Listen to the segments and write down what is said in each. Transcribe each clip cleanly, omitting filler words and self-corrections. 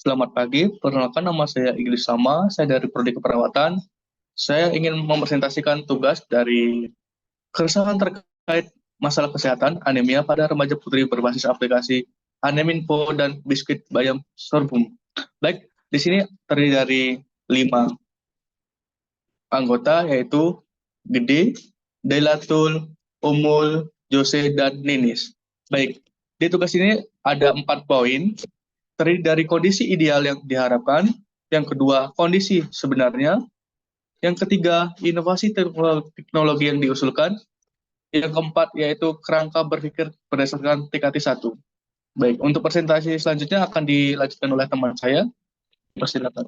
Selamat pagi, perkenalkan nama saya Iglis Sama, saya dari Prodi Keperawatan. Saya ingin mempresentasikan tugas dari keresahan terkait masalah kesehatan anemia pada remaja putri berbasis aplikasi Aneminfo dan Biskuit Bayam Sorghum. Baik, di sini terdiri dari 5 anggota yaitu Gede, Delatul, Umul, Jose, dan Ninis. Baik, di tugas ini ada 4 poin, terdiri dari kondisi ideal yang diharapkan, yang kedua kondisi sebenarnya, yang ketiga inovasi teknologi yang diusulkan, yang keempat yaitu kerangka berpikir berdasarkan TKT 1. Baik, untuk presentasi selanjutnya akan dilanjutkan oleh teman saya. Persilakan.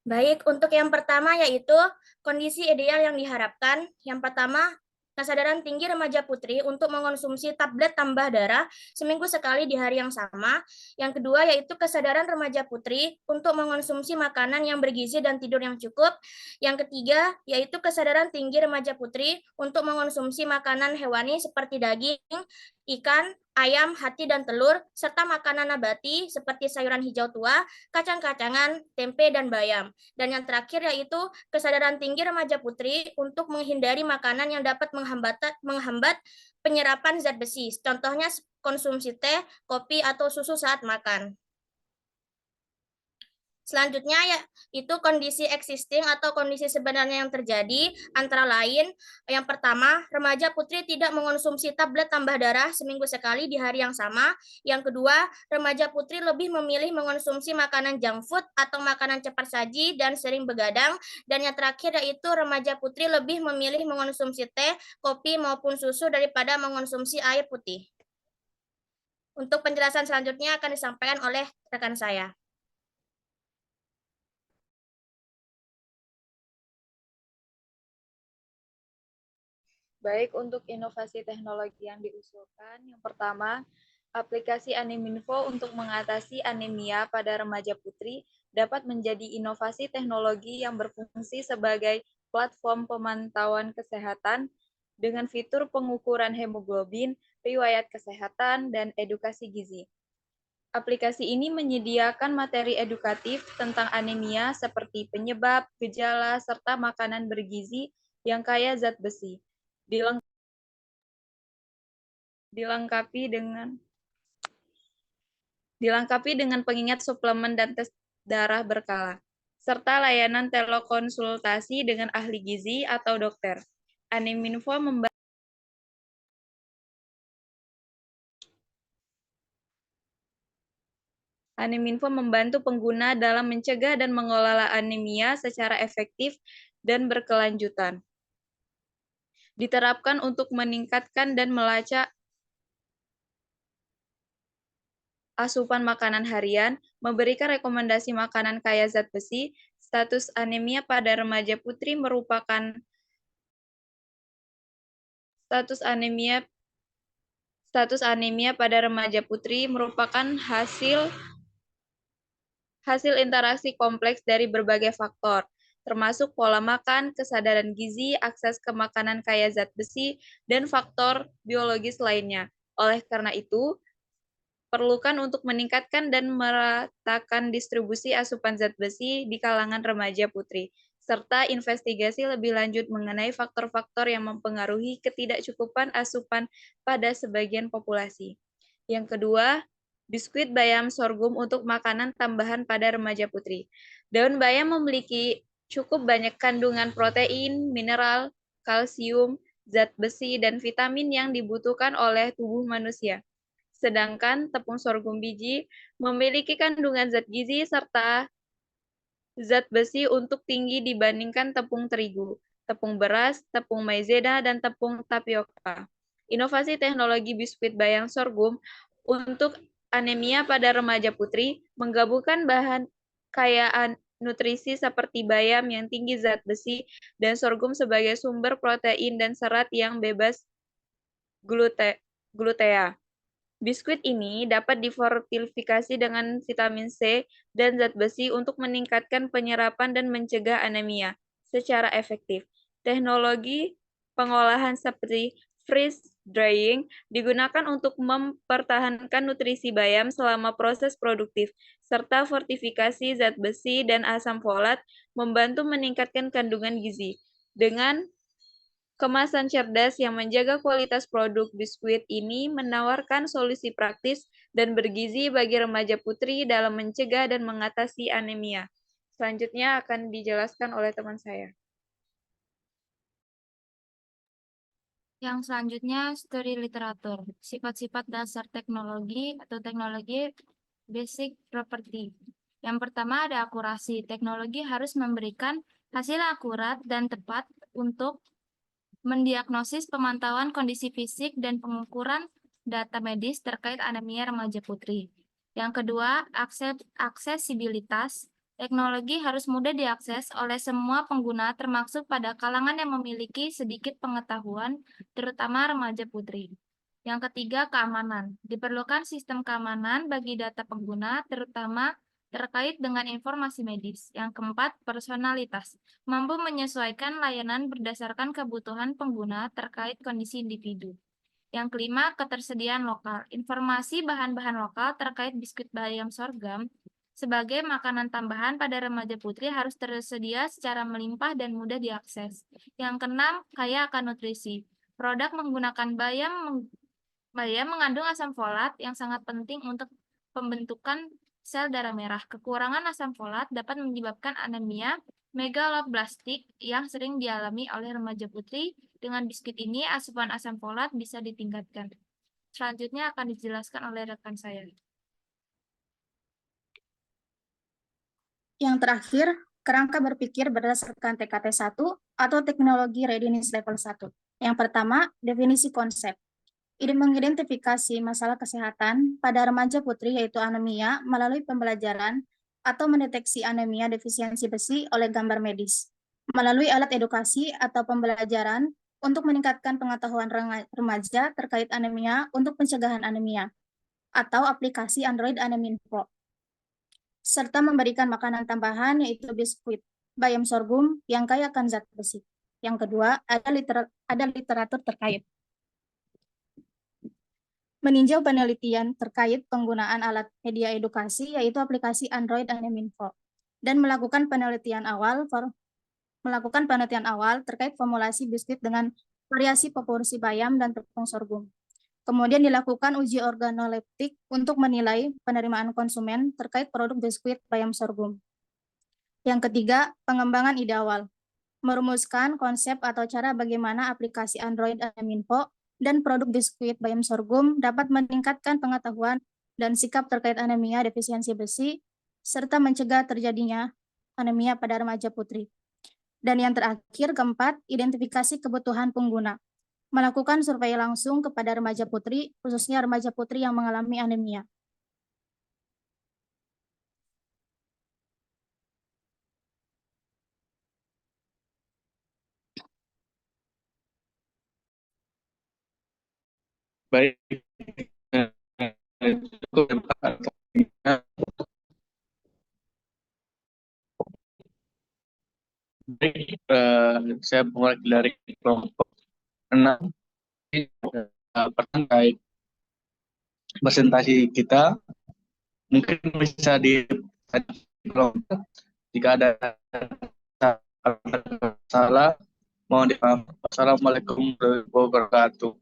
Baik, untuk yang pertama yaitu kondisi ideal yang diharapkan. Yang pertama, kesadaran tinggi remaja putri untuk mengonsumsi tablet tambah darah seminggu sekali di hari yang sama. Yang kedua yaitu kesadaran remaja putri untuk mengonsumsi makanan yang bergizi dan tidur yang cukup. Yang ketiga yaitu kesadaran tinggi remaja putri untuk mengonsumsi makanan hewani seperti daging, ikan, ayam, hati, dan telur, serta makanan nabati seperti sayuran hijau tua, kacang-kacangan, tempe, dan bayam. Dan yang terakhir yaitu kesadaran tinggi remaja putri untuk menghindari makanan yang dapat menghambat penyerapan zat besi. Contohnya konsumsi teh, kopi, atau susu saat makan. Selanjutnya itu kondisi existing atau kondisi sebenarnya yang terjadi, antara lain yang pertama, remaja putri tidak mengonsumsi tablet tambah darah seminggu sekali di hari yang sama. Yang kedua, remaja putri lebih memilih mengonsumsi makanan junk food atau makanan cepat saji dan sering begadang. Dan yang terakhir yaitu remaja putri lebih memilih mengonsumsi teh, kopi maupun susu daripada mengonsumsi air putih. Untuk penjelasan selanjutnya akan disampaikan oleh rekan saya. Baik, untuk inovasi teknologi yang diusulkan, yang pertama, aplikasi Aneminfo untuk mengatasi anemia pada remaja putri dapat menjadi inovasi teknologi yang berfungsi sebagai platform pemantauan kesehatan dengan fitur pengukuran hemoglobin, riwayat kesehatan, dan edukasi gizi. Aplikasi ini menyediakan materi edukatif tentang anemia seperti penyebab, gejala, serta makanan bergizi yang kaya zat besi. Dilengkapi dengan pengingat suplemen dan tes darah berkala, serta layanan telekonsultasi dengan ahli gizi atau dokter. Aneminfo membantu pengguna dalam mencegah dan mengelola anemia secara efektif dan berkelanjutan. Diterapkan untuk meningkatkan dan melacak asupan makanan harian, memberikan rekomendasi makanan kaya zat besi. Status anemia pada remaja putri merupakan status anemia pada remaja putri merupakan hasil interaksi kompleks dari berbagai faktor, termasuk pola makan, kesadaran gizi, akses ke makanan kaya zat besi, dan faktor biologis lainnya. Oleh karena itu, perlukan untuk meningkatkan dan meratakan distribusi asupan zat besi di kalangan remaja putri, serta investigasi lebih lanjut mengenai faktor-faktor yang mempengaruhi ketidakcukupan asupan pada sebagian populasi. Yang kedua, biskuit bayam sorghum untuk makanan tambahan pada remaja putri. Daun bayam memiliki cukup banyak kandungan protein, mineral, kalsium, zat besi, dan vitamin yang dibutuhkan oleh tubuh manusia. Sedangkan tepung sorghum biji memiliki kandungan zat gizi serta zat besi untuk tinggi dibandingkan tepung terigu, tepung beras, tepung maizena, dan tepung tapioka. Inovasi teknologi biskuit bayam sorghum untuk anemia pada remaja putri menggabungkan bahan kaya nutrisi seperti bayam yang tinggi zat besi dan sorghum sebagai sumber protein dan serat yang bebas glutea. Biskuit ini dapat difortifikasi dengan vitamin C dan zat besi untuk meningkatkan penyerapan dan mencegah anemia secara efektif. Teknologi pengolahan seperti freeze drying digunakan untuk mempertahankan nutrisi bayam selama proses produktif, serta fortifikasi zat besi dan asam folat membantu meningkatkan kandungan gizi. Dengan kemasan cerdas yang menjaga kualitas produk biskuit ini menawarkan solusi praktis dan bergizi bagi remaja putri dalam mencegah dan mengatasi anemia. Selanjutnya akan dijelaskan oleh teman saya. Yang selanjutnya, studi literatur. Sifat-sifat dasar teknologi atau teknologi basic property. Yang pertama ada akurasi. Teknologi harus memberikan hasil akurat dan tepat untuk mendiagnosis, pemantauan kondisi fisik, dan pengukuran data medis terkait anemia remaja putri. Yang kedua, aksesibilitas. Teknologi harus mudah diakses oleh semua pengguna termasuk pada kalangan yang memiliki sedikit pengetahuan, terutama remaja putri. Yang ketiga, keamanan. Diperlukan sistem keamanan bagi data pengguna, terutama terkait dengan informasi medis. Yang keempat, personalitas. Mampu menyesuaikan layanan berdasarkan kebutuhan pengguna terkait kondisi individu. Yang kelima, ketersediaan lokal. Informasi bahan-bahan lokal terkait biskuit bayam sorghum sebagai makanan tambahan pada remaja putri harus tersedia secara melimpah dan mudah diakses. Yang keenam, kaya akan nutrisi. Produk menggunakan bayam mengandung asam folat yang sangat penting untuk pembentukan sel darah merah. Kekurangan asam folat dapat menyebabkan anemia megaloblastik yang sering dialami oleh remaja putri. Dengan biskuit ini, asupan asam folat bisa ditingkatkan. Selanjutnya akan dijelaskan oleh rekan saya. Yang terakhir, kerangka berpikir berdasarkan TKT 1 atau teknologi readiness level 1. Yang pertama, definisi konsep. Mengidentifikasi masalah kesehatan pada remaja putri yaitu anemia melalui pembelajaran atau mendeteksi anemia defisiensi besi oleh gambar medis. Melalui alat edukasi atau pembelajaran untuk meningkatkan pengetahuan remaja terkait anemia untuk pencegahan anemia atau aplikasi Android Aneminfo, serta memberikan makanan tambahan yaitu biskuit bayam sorghum yang kaya akan zat besi. Yang kedua, ada literatur terkait. Meninjau penelitian terkait penggunaan alat media edukasi yaitu aplikasi Android Aneminfo dan melakukan penelitian awal terkait formulasi biskuit dengan variasi proporsi bayam dan tepung sorghum. Kemudian dilakukan uji organoleptik untuk menilai penerimaan konsumen terkait produk biskuit bayam sorghum. Yang ketiga, pengembangan ide awal. Merumuskan konsep atau cara bagaimana aplikasi Android Aneminfo dan produk biskuit bayam sorghum dapat meningkatkan pengetahuan dan sikap terkait anemia defisiensi besi, serta mencegah terjadinya anemia pada remaja putri. Dan yang terakhir, keempat, identifikasi kebutuhan pengguna. Melakukan survei langsung kepada remaja putri, khususnya remaja putri yang mengalami anemia. Baik, saya mulai dari kelompok 6. Terkait presentasi kita, mungkin bisa di kelompok. Jika ada salah, mohon dimaaf. Assalamualaikum warahmatullahi wabarakatuh.